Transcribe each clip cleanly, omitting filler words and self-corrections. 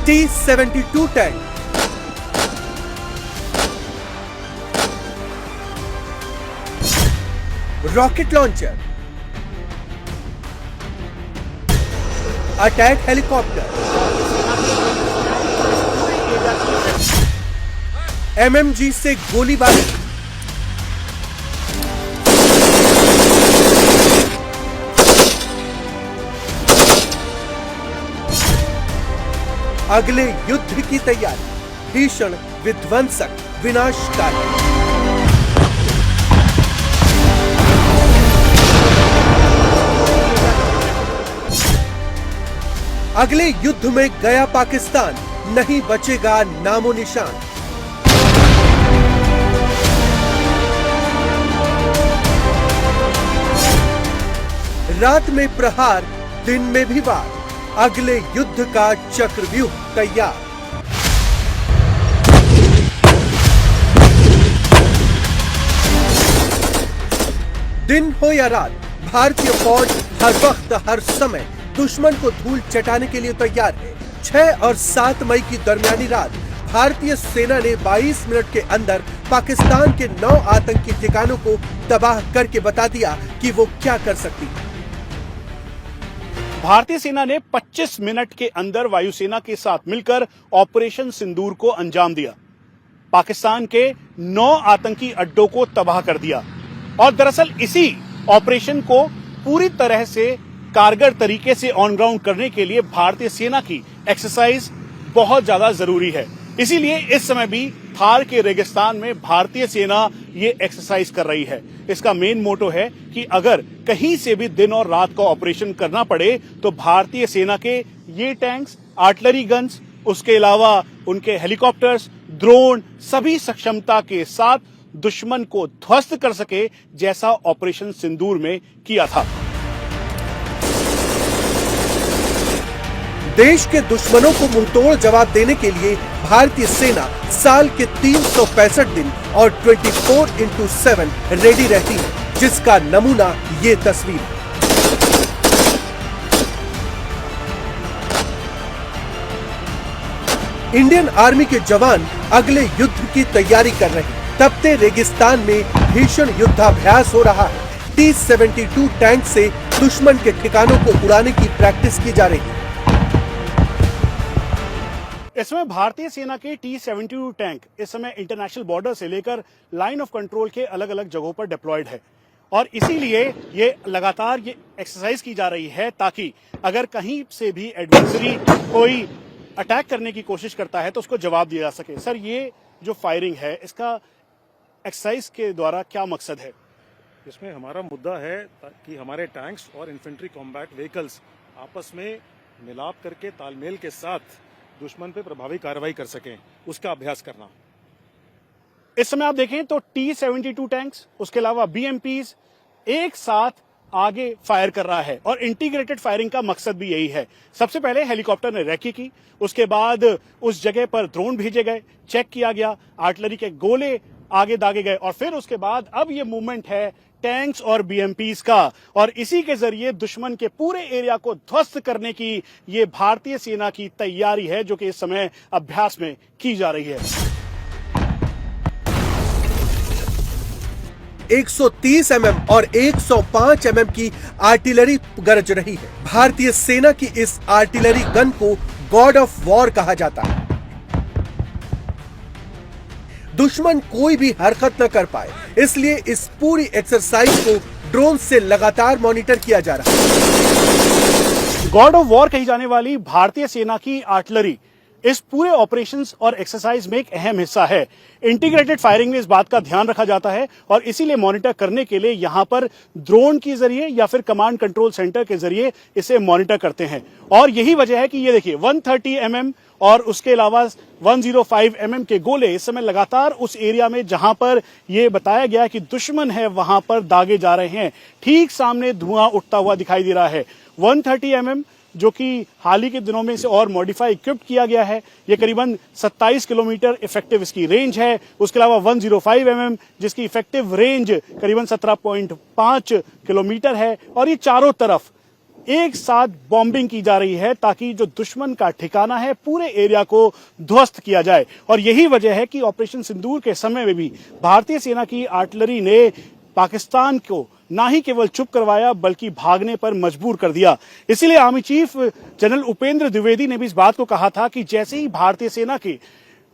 T-72 tank, rocket launcher, attack helicopter, MMG से गोलीबारी, अगले युद्ध की तैयारी, भीषण, विध्वंसक, विनाशकारी। अगले युद्ध में गया पाकिस्तान, नहीं बचेगा नामो निशान। रात में प्रहार, दिन में भी वार, अगले युद्ध का चक्रव्यूह तैयार। दिन हो या रात, भारतीय फौज हर वक्त हर समय दुश्मन को धूल चटाने के लिए तैयार है। 6 और 7 मई की दरमियानी रात भारतीय सेना ने 22 मिनट के अंदर पाकिस्तान के 9 आतंकी ठिकानों को तबाह करके बता दिया कि वो क्या कर सकती है। भारतीय सेना ने 25 मिनट के अंदर वायुसेना के साथ मिलकर ऑपरेशन सिंदूर को अंजाम दिया। पाकिस्तान के 9 आतंकी अड्डों को तबाह कर दिया और दरअसल इसी ऑपरेशन को पूरी तरह से कारगर तरीके से ऑन ग्राउंड करने के लिए भारतीय सेना की एक्सरसाइज बहुत ज्यादा जरूरी है। इसीलिए इस समय भी थार के रेगिस्तान में भारतीय सेना ये एक्सरसाइज कर रही है। इसका मेन मोटो है कि अगर कहीं से भी दिन और रात का ऑपरेशन करना पड़े तो भारतीय सेना के ये टैंक्स, आर्टिलरी गन्स, उसके अलावा उनके हेलीकॉप्टर्स, ड्रोन, सभी सक्षमता के साथ दुश्मन को ध्वस्त कर सके, जैसा ऑपरेशन सिंदूर में किया था। देश के दुश्मनों को मुंहतोड़ जवाब देने के लिए भारतीय सेना साल के 365 दिन और 24x7 रेडी रहती है, जिसका नमूना ये तस्वीर है। इंडियन आर्मी के जवान अगले युद्ध की तैयारी कर रहे हैं। तपते रेगिस्तान में भीषण युद्धाभ्यास हो रहा है। T-72 टैंक से दुश्मन के ठिकानों को उड़ाने की प्रैक्टिस की जा रही है। इस समय भारतीय सेना के T-72 टैंक इस समय इंटरनेशनल बॉर्डर से लेकर लाइन ऑफ कंट्रोल के अलग अलग जगहों पर डिप्लॉयड है और इसीलिए ये लगातार ये एक्सरसाइज की जा रही है ताकि अगर कहीं से भी एडवर्सरी कोई अटैक करने की कोशिश करता है तो उसको जवाब दिया जा सके। सर, ये जो फायरिंग है इसका एक्सरसाइज के द्वारा क्या मकसद है? इसमें हमारा मुद्दा है कि हमारे टैंक्स और इन्फेंट्री कॉम्बैट व्हीकल्स आपस में मिलाप करके तालमेल के साथ दुश्मन पे प्रभावी कार्रवाई कर सकें, उसका अभ्यास करना। इस समय आप देखें तो T-72 टैंक्स, उसके अलावा BMPs एक साथ आगे फायर कर रहा है और इंटीग्रेटेड फायरिंग का मकसद भी यही है। सबसे पहले हेलीकॉप्टर ने रेकी की, उसके बाद उस जगह पर ड्रोन भेजे गए, चेक किया गया, आर्टिलरी के गोले आगे दागे गए और फिर उसके बाद अब ये मूवमेंट है टैंक्स और BMPs का और इसी के जरिए दुश्मन के पूरे एरिया को ध्वस्त करने की ये भारतीय सेना की तैयारी है जो कि इस समय अभ्यास में की जा रही है। 130 mm और 105 mm की आर्टिलरी गरज रही है। भारतीय सेना की इस आर्टिलरी गन को गॉड ऑफ वॉर कहा जाता है। दुश्मन कोई भी हरकत न कर पाए, इसलिए इस पूरी एक्सरसाइज को ड्रोन से लगातार मॉनिटर किया जा रहा है। गॉड ऑफ वॉर कही जाने वाली भारतीय सेना की आर्टिलरी इस पूरे ऑपरेशंस और एक्सरसाइज में एक अहम हिस्सा है। इंटीग्रेटेड फायरिंग में इस बात का ध्यान रखा जाता है और इसीलिए मॉनिटर करने के लिए यहां पर ड्रोन के जरिए या फिर कमांड कंट्रोल सेंटर के जरिए इसे मॉनिटर करते हैं और यही वजह है कि ये देखिए 130 mm और उसके अलावा 105 mm के गोले इस समय लगातार उस एरिया में जहां पर ये बताया गया कि दुश्मन है वहां पर दागे जा रहे हैं। ठीक सामने धुआं उठता हुआ दिखाई दे रहा है। 130 mm जो कि हाल ही के दिनों में इसे और मॉडिफाई इक्विप्ड किया गया है। ये करीबन 27 किलोमीटर इफेक्टिव इसकी रेंज है। उसके अलावा 105 mm जिसकी इफेक्टिव रेंज करीबन 17.5 किलोमीटर है और ये चारों तरफ एक साथ बॉम्बिंग की जा रही है ताकि जो दुश्मन का ठिकाना है पूरे एरिया को ध्वस्त किया जाए। और यही वजह है कि ऑपरेशन सिंदूर के समय में भी भारतीय सेना की आर्टिलरी ने पाकिस्तान को ना ही केवल चुप करवाया बल्कि भागने पर मजबूर कर दिया। इसीलिए army chief general Upendra Dwivedi ने भी इस बात को कहा था कि जैसे ही भारतीय सेना की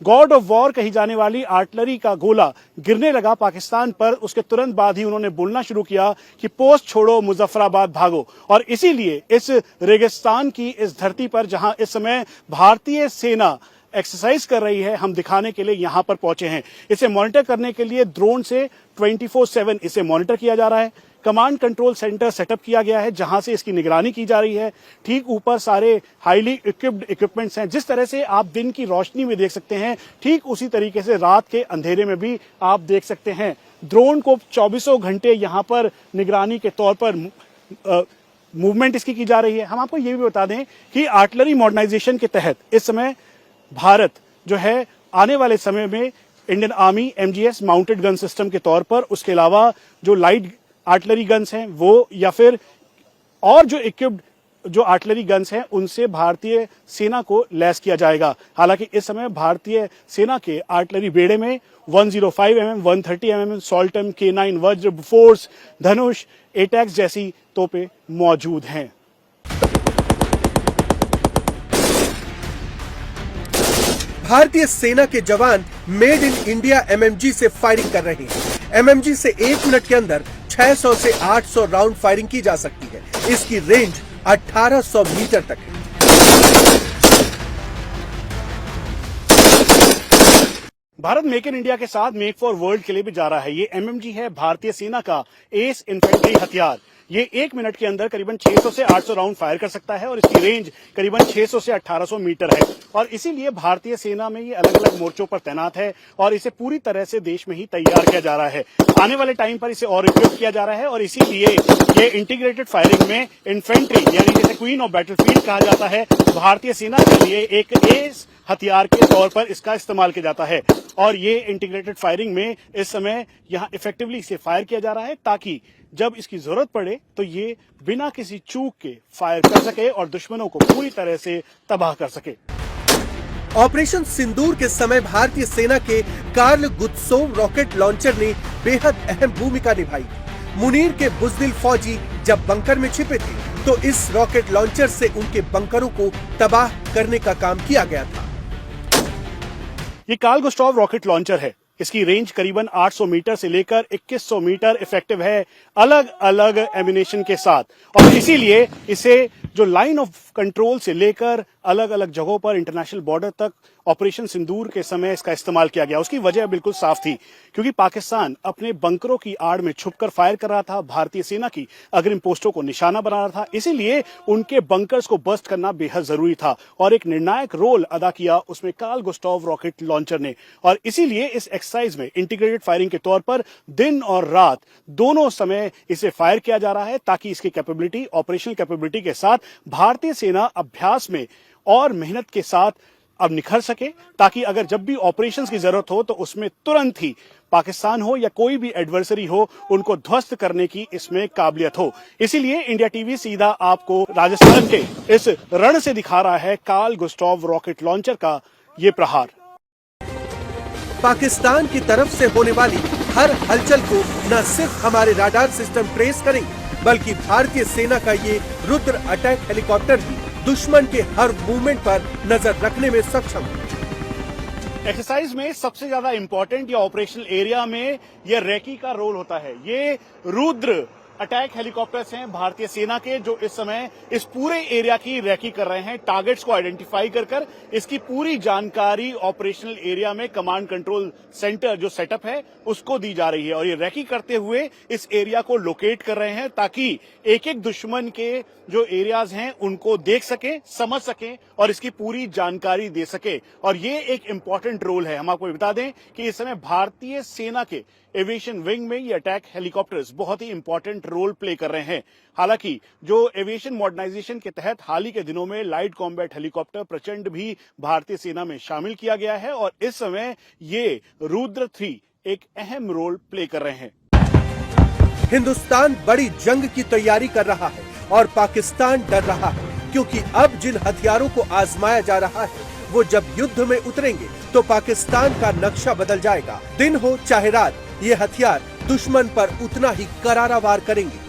गॉड ऑफ वॉर कही जाने वाली आर्टिलरी का गोला गिरने लगा पाकिस्तान पर, उसके तुरंत बाद ही उन्होंने बोलना शुरू किया कि पोस्ट छोड़ो मुजफ्फराबाद भागो। और इसीलिए इस रेगिस्तान की इस धरती पर जहां इस समय भारतीय सेना एक्सरसाइज कर रही है, हम दिखाने के लिए यहां पर पहुंचे हैं। इसे मॉनिटर करने के लिए ड्रोन से 24/7 इसे मॉनिटर किया जा रहा है। कमांड कंट्रोल सेंटर सेटअप किया गया है जहां से इसकी निगरानी की जा रही है। ठीक ऊपर सारे हाईली इक्विप्ड इक्विपमेंट्स हैं। जिस तरह से आप दिन की रोशनी में देख सकते हैं, ठीक उसी तरीके से रात के अंधेरे में भी आप देख सकते हैं। ड्रोन को 24 घंटे यहां पर निगरानी के तौर पर मूवमेंट इसकी की जा रही है। हम आपको ये भी बता दें कि आर्टिलरी मॉडर्नाइजेशन के तहत इस समय भारत जो है आने वाले समय में Indian army MGS mounted gun system के तौर पर, उसके अलावा जो लाइट आर्टिलरी गन्स हैं वो, या फिर और जो इक्विप्ड जो आर्टिलरी गन्स हैं उनसे भारतीय सेना को लैस किया जाएगा। हालांकि इस समय भारतीय सेना के आर्टिलरी बेड़े में 105 mm, 130 mm, सॉल्टम, K9 वज्र, फोर्स, धनुष, एटैक्स जैसी तोपें मौजूद हैं। भारतीय सेना के जवान मेड इन इंडिया MMG से फायरिंग कर रहे हैं। MMG से 1 मिनट के अंदर 600 से 800 राउंड फायरिंग की जा सकती है। इसकी रेंज 1800 मीटर तक है। भारत मेक इन इंडिया के साथ मेक फॉर वर्ल्ड के लिए भी जा रहा है। ये MMG है भारतीय सेना का एस इन्फेंट्री हथियार। ये 1 मिनट के अंदर करीबन 600 से 800 राउंड फायर कर सकता है और इसकी रेंज करीबन 600 से 1800 मीटर है। और इसीलिए भारतीय सेना में ये अलग अलग मोर्चों पर तैनात है और इसे पूरी तरह से देश में ही तैयार किया जा रहा है। आने वाले टाइम पर इसे और इक्विप किया जा रहा है और इसीलिए ये इंटीग्रेटेड फायरिंग में इन्फेंट्री यानी जिसे क्वीन ऑफ बैटलफील्ड कहा जाता है, भारतीय सेना के लिए एक एस हथियार के तौर पर इसका इस्तेमाल किया जाता है। और ये इंटीग्रेटेड फायरिंग में इस समय यहां इफेक्टिवली इसे फायर किया जा रहा है ताकि जब इसकी जरूरत पड़े तो ये बिना किसी चूक के फायर कर सके और दुश्मनों को पूरी तरह से तबाह कर सके। ऑपरेशन सिंदूर के समय भारतीय सेना के कार्ल गुत्सोव रॉकेट लॉन्चर ने बेहद अहम भूमिका निभाई। मुनीर के बुजदिल फौजी जब बंकर में छिपे थे तो इस रॉकेट लॉन्चर से उनके बंकरों को तबाह करने का काम किया गया था। ये कार्ल गुस्टाव रॉकेट लॉन्चर है। इसकी रेंज करीबन 800 मीटर से लेकर 2100 मीटर इफेक्टिव है अलग अलग एम्यूनेशन के साथ। और इसीलिए इसे जो लाइन ऑफ कंट्रोल से लेकर अलग अलग जगहों पर इंटरनेशनल बॉर्डर तक ऑपरेशन सिंदूर के समय इसका इस्तेमाल किया गया। उसकी वजह बिल्कुल साफ थी, क्योंकि पाकिस्तान अपने बंकरों की आड़ में छुपकर फायर कर रहा था, भारतीय सेना की अग्रिम पोस्टों को निशाना बना रहा था। इसीलिए उनके बंकर्स को बस्ट करना बेहद जरूरी था और एक निर्णायक रोल अदा किया उसमें कार्ल गुस्टाव रॉकेट लॉन्चर ने। और इसीलिए इस एक्सरसाइज में इंटीग्रेटेड फायरिंग के तौर पर दिन और रात दोनों समय इसे फायर किया जा रहा है ताकि इसकी कैपेबिलिटी, ऑपरेशनल कैपेबिलिटी के साथ भारतीय सेना अभ्यास में और मेहनत के साथ अब निखर सके, ताकि अगर जब भी ऑपरेशंस की जरूरत हो तो उसमें तुरंत ही पाकिस्तान हो या कोई भी एडवर्सरी हो उनको ध्वस्त करने की इसमें काबिलियत हो। इसीलिए इंडिया टीवी सीधा आपको राजस्थान के इस रण से दिखा रहा है कार्ल गुस्टाव रॉकेट लॉन्चर का ये प्रहार। पाकिस्तान की तरफ से होने वाली हर हलचल को न सिर्फ हमारे राडार सिस्टम ट्रेस करेंगे बल्कि भारतीय सेना का ये रुद्र अटैक हेलीकॉप्टर भी दुश्मन के हर मूवमेंट पर नजर रखने में सक्षम है। एक्सरसाइज में सबसे ज्यादा इंपॉर्टेंट या ऑपरेशनल एरिया में यह रैकी का रोल होता है। ये रुद्र अटैक हेलीकॉप्टर्स हैं भारतीय सेना के जो इस समय इस पूरे एरिया की रैकी कर रहे हैं, टारगेट्स को आइडेंटिफाई कर इसकी पूरी जानकारी ऑपरेशनल एरिया में कमांड कंट्रोल सेंटर जो सेटअप है उसको दी जा रही है। और ये रैकी करते हुए इस एरिया को लोकेट कर रहे हैं ताकि एक एक दुश्मन के जो एरियाज हैं उनको देख सके, समझ सके और इसकी पूरी जानकारी दे सके। और ये एक इंपॉर्टेंट रोल है। हम आपको बता दें कि इस समय भारतीय सेना के एविएशन विंग में ये अटैक हेलीकॉप्टर्स बहुत ही इंपॉर्टेंट रोल प्ले कर रहे हैं। हालांकि जो एविएशन मॉडर्नाइजेशन के तहत हाल ही के दिनों में लाइट कॉम्बैट हेलीकॉप्टर प्रचंड भी भारतीय सेना में शामिल किया गया है और इस समय ये रुद्र 3 एक अहम रोल प्ले कर रहे हैं। हिंदुस्तान बड़ी जंग की तैयारी कर रहा है और पाकिस्तान डर रहा है, क्योंकि अब जिन हथियारों को आजमाया जा रहा है वो जब युद्ध में उतरेंगे तो पाकिस्तान का नक्शा बदल जाएगा। दिन हो चाहे रात, ये हथियार दुश्मन पर उतना ही करारा वार करेंगे।